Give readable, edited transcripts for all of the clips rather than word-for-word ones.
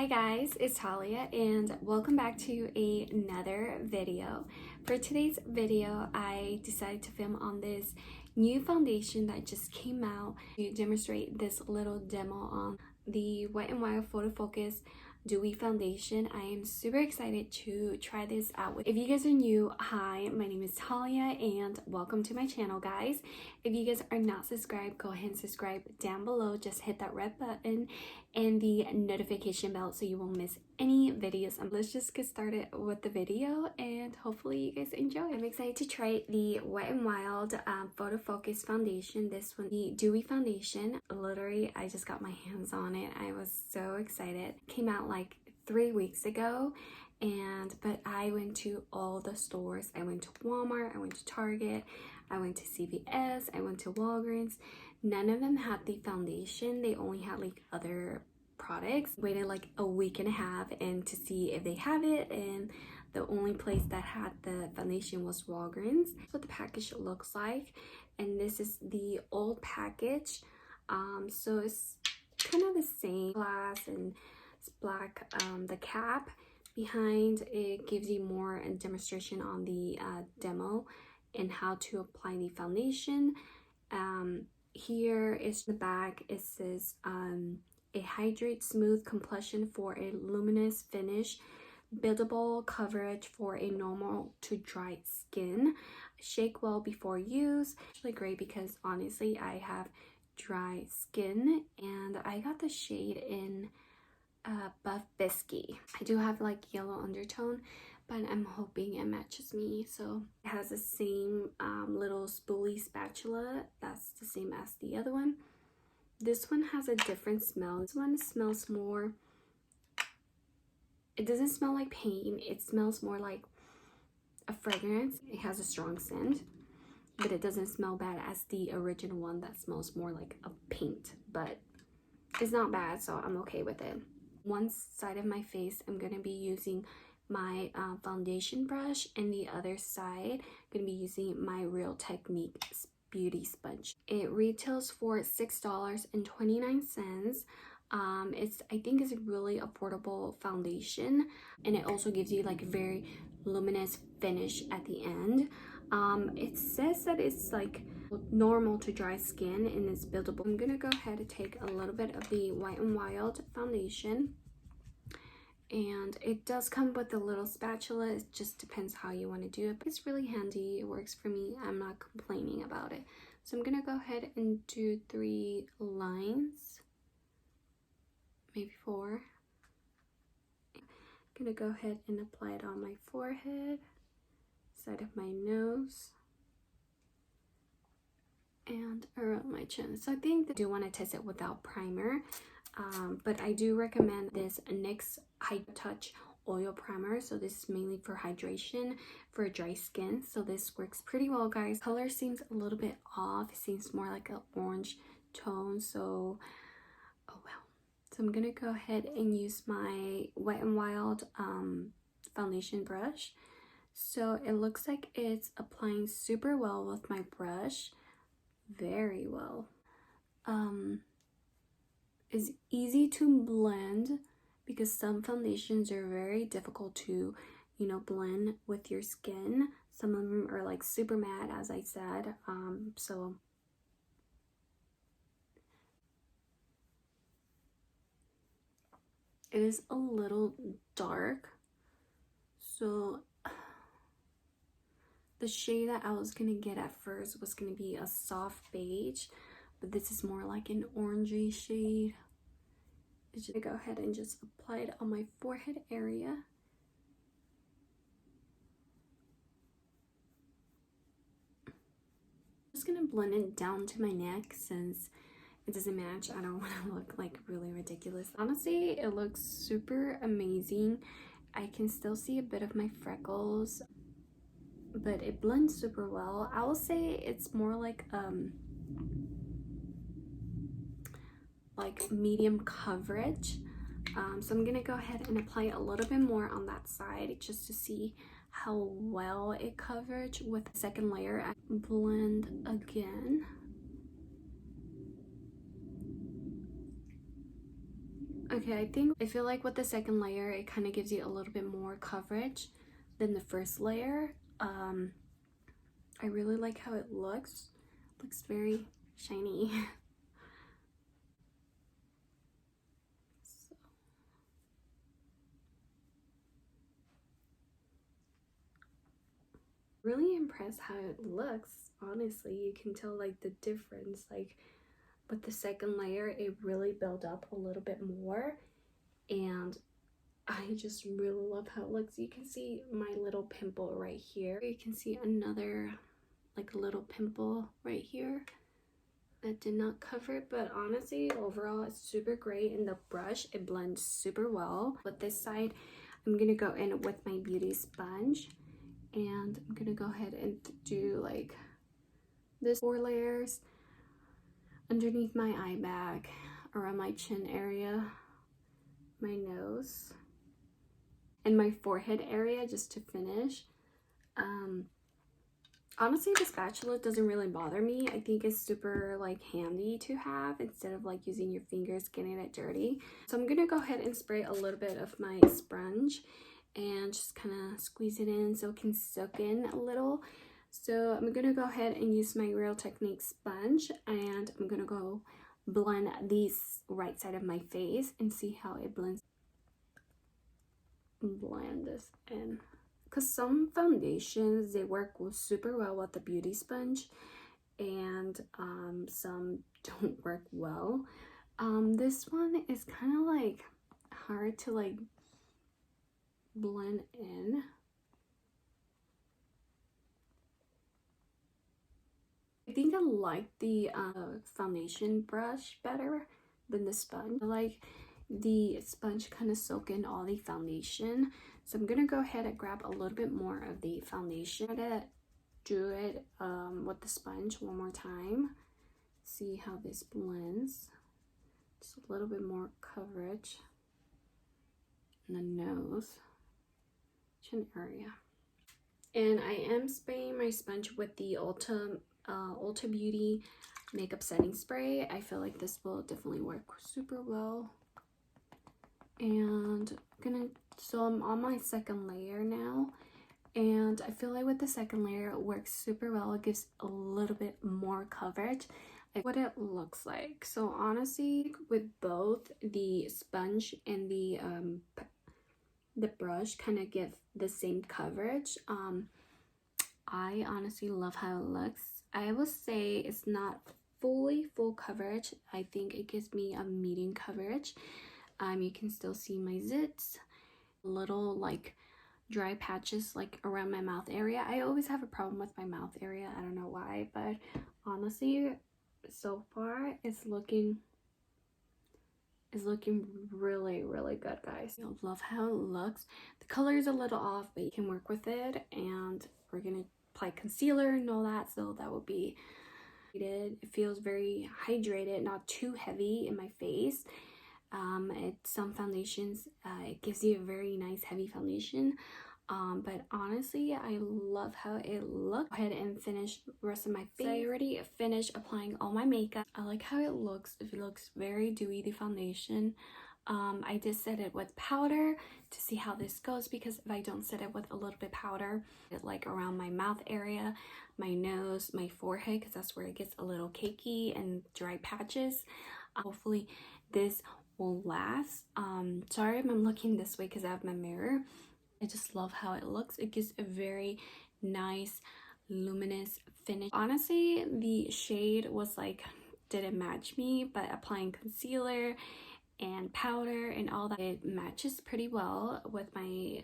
Hi guys, it's Talia and welcome back to another video. For today's video, I decided to film on this new foundation that just came out to demonstrate this little demo on the Wet n Wild Photofocus Dewy Foundation. I am super excited to try this out. If you guys are new, hi, my name is Talia and welcome to my channel, guys. If you guys are not subscribed, go ahead and subscribe down below. Just hit that red button and the notification bell so you won't miss any videos. Let's just get started with the video and hopefully you guys enjoy. I'm excited to try the Wet n Wild Photofocus Foundation. This one, the Dewy Foundation. Literally, I just got my hands on it. I was so excited. It came out like 3 weeks ago, but I went to all the stores. I went to Walmart, I went to Target, I went to CVS, I went to Walgreens. None of them had the foundation. They only had like other products. Waited like a week and a half and to see if they have it, and the only place that had the foundation was Walgreens. That's what the package looks like, and this is the old package. So it's kind of the same glass and it's black. The cap behind it gives you more a demonstration on the demo and how to apply the foundation. Here is the back. It says a hydrate smooth complexion for a luminous finish, buildable coverage for a normal to dry skin, shake well before use. It's really great because honestly I have dry skin and I got the shade in Buff Biscuit. I do have like yellow undertone, but I'm hoping it matches me. So it has the same little spoolie spatula. That's the same as the other one. This one has a different smell. This one smells more, it doesn't smell like paint. It smells more like a fragrance. It has a strong scent, but it doesn't smell bad as the original one that smells more like a paint. But it's not bad, so I'm okay with it. One side of my face, I'm gonna be using my foundation brush, and the other side I'm gonna be using my Real Technique beauty sponge. It retails for $6.29. I think it's a really affordable foundation, and it also gives you like a very luminous finish at the end. It says that it's like normal to dry skin and it's buildable. I'm gonna go ahead and take a little bit of the Wet n Wild foundation, and it does come with a little spatula. It just depends how you want to do it, but it's really handy. It works for me. I'm not complaining about it. So I'm gonna go ahead and do 3 lines, maybe 4. I'm gonna go ahead and apply it on my forehead, side of my nose, and around my chin. So I think I do want to test it without primer, but I do recommend this NYX High Touch Oil Primer. So this is mainly for hydration for dry skin, so this works pretty well, guys. Color seems a little bit off. It seems more like an orange tone, so oh well. So I'm gonna go ahead and use my Wet n Wild foundation brush. So it looks like it's applying super well with my brush, very well. It's easy to blend because some foundations are very difficult to, you know, blend with your skin. Some of them are like super matte, as I said. So it is a little dark, so the shade that I was gonna get at first was gonna be a soft beige, but this is more like an orangey shade. Just gonna go ahead and just apply it on my forehead area. I'm just gonna blend it down to my neck since it doesn't match. I don't want to look like really ridiculous. Honestly, it looks super amazing. I can still see a bit of my freckles, but it blends super well. I will say it's more like medium coverage. So I'm gonna go ahead and apply a little bit more on that side just to see how well it covers. With the second layer, I blend again. Okay, Okay, I feel like with the second layer, it kind of gives you a little bit more coverage than the first layer. I really like how it looks. Looks very shiny. So. Really impressed how it looks. Honestly, you can tell like the difference. Like with the second layer, it really built up a little bit more, and I just really love how it looks. You can see my little pimple right here. You can see another like little pimple right here that did not cover it, but honestly overall it's super great. And the brush, it blends super well. With this side, I'm gonna go in with my beauty sponge, and I'm gonna go ahead and do like this 4 layers underneath my eye bag, around my chin area, my nose, and my forehead area, just to finish. Honestly, the spatula doesn't really bother me. I think it's super like handy to have instead of like using your fingers getting it dirty. So I'm gonna go ahead and spray a little bit of my sponge and just kind of squeeze it in so it can soak in a little. So I'm gonna go ahead and use my Real Technique sponge, and I'm gonna go blend this right side of my face and see how it blends. Blend this in, because some foundations, they work super well with the beauty sponge, and some don't work well. This one is kind of like hard to like blend in. I think I like the foundation brush better than the sponge. I like the sponge kind of soak in all the foundation. So I'm gonna go ahead and grab a little bit more of the foundation. I'm gonna do it with the sponge one more time. See how this blends. Just a little bit more coverage in the nose, chin area. And I am spraying my sponge with the Ulta Beauty makeup setting spray. I feel like this will definitely work super well. And so I'm on my second layer now, and I feel like with the second layer it works super well. It gives a little bit more coverage, like what it looks like. So honestly, with both the sponge and the brush kind of give the same coverage. I honestly love how it looks. I would say it's not full coverage. I think it gives me a medium coverage. You can still see my zits, little like dry patches like around my mouth area. I always have a problem with my mouth area. I don't know why, but honestly, so far it's looking really good, guys. I love how it looks. The color is a little off, but you can work with it. And we're gonna apply concealer and all that, so that would be it feels very hydrated, not too heavy in my face. Some foundations, it gives you a very nice heavy foundation, but honestly I love how it looks. Go ahead and finish the rest of my face. So I already finished applying all my makeup. I like how it looks. It looks very dewy, the foundation. I did set it with powder to see how this goes, because if I don't set it with a little bit powder, it like around my mouth area, my nose, my forehead, because that's where it gets a little cakey and dry patches. Hopefully this will last. Sorry if I'm looking this way because I have my mirror. I just love how it looks. It gives a very nice luminous finish. Honestly, the shade was like didn't match me, but applying concealer and powder and all that, it matches pretty well with my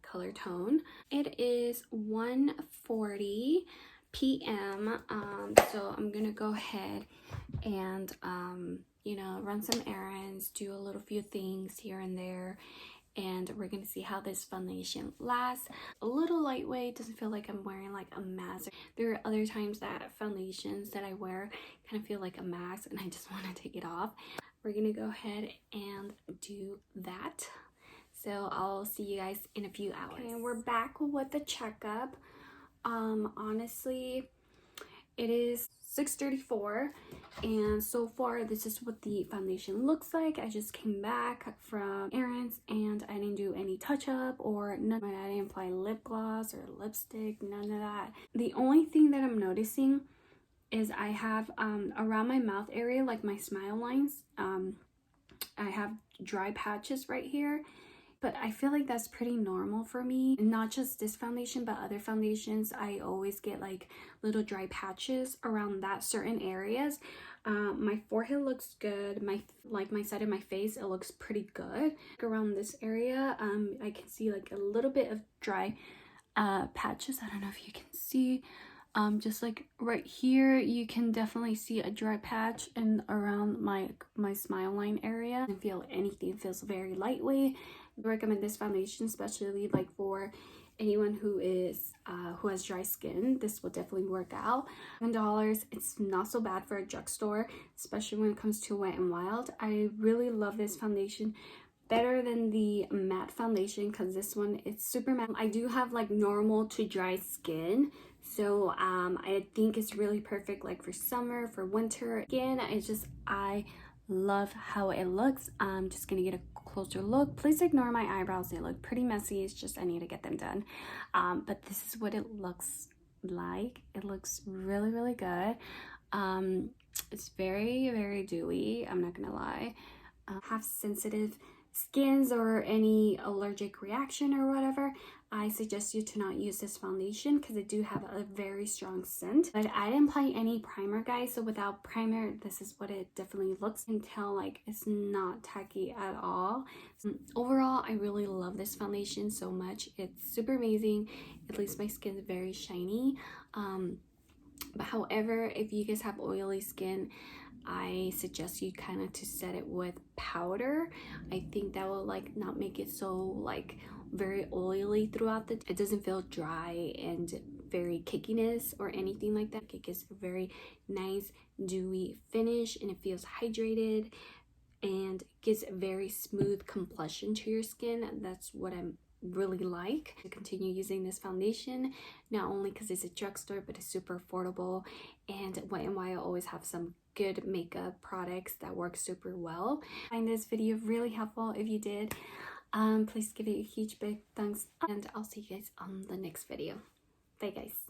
color tone. It is 1:40 p.m. So I'm gonna go ahead and you know, run some errands, do a little few things here and there, and we're gonna see how this foundation lasts. A little lightweight, doesn't feel like I'm wearing like a mask. There are other times that foundations that I wear kind of feel like a mask and I just want to take it off. We're gonna go ahead and do that. So I'll see you guys in a few hours. Okay, we're back with the checkup. Honestly, it is 6:34 And so far, this is what the foundation looks like. I just came back from errands and I didn't do any touch-up or nothing. I didn't apply lip gloss or lipstick, none of that. The only thing that I'm noticing is I have around my mouth area, like my smile lines, I have dry patches right here. But I feel like that's pretty normal for me. And not just this foundation, but other foundations, I always get like little dry patches around that certain areas. My forehead looks good. My side of my face, it looks pretty good. Around this area, I can see like a little bit of dry patches. I don't know if you can see. Just like right here, you can definitely see a dry patch, and around my smile line area. I don't feel anything. It feels very lightweight. I recommend this foundation, especially like for anyone who has dry skin. This will definitely work out. $7. It's not so bad for a drugstore, especially when it comes to Wet n Wild. I really love this foundation, better than the matte foundation, because this one, it's super matte. I do have like normal to dry skin, so I think it's really perfect like for summer, for winter. Again, I love how it looks. I'm just gonna get a closer look. Please ignore my eyebrows, they look pretty messy. It's just I need to get them done. But this is what it looks like. It looks really, really good. It's very, very dewy, I'm not gonna lie. Have sensitive skins or any allergic reaction or whatever, I suggest you to not use this foundation because it do have a very strong scent. But I didn't apply any primer, guys, so without primer, this is what it definitely looks. You can tell like it's not tacky at all. Overall, I really love this foundation so much. It's super amazing. It leaves my skin very shiny. But however, if you guys have oily skin, I suggest you kind of to set it with powder. I think that will like not make it so like very oily throughout it doesn't feel dry and very cakeiness or anything like that. It gives a very nice dewy finish and it feels hydrated and gives a very smooth complexion to your skin. That's what I'm really like to continue using this foundation, not only because it's a drugstore, but it's super affordable, and Wet n Wild always have some good makeup products that work super well. I find this video really helpful. If you did, please give it a huge big thumbs up, and I'll see you guys on the next video. Bye guys.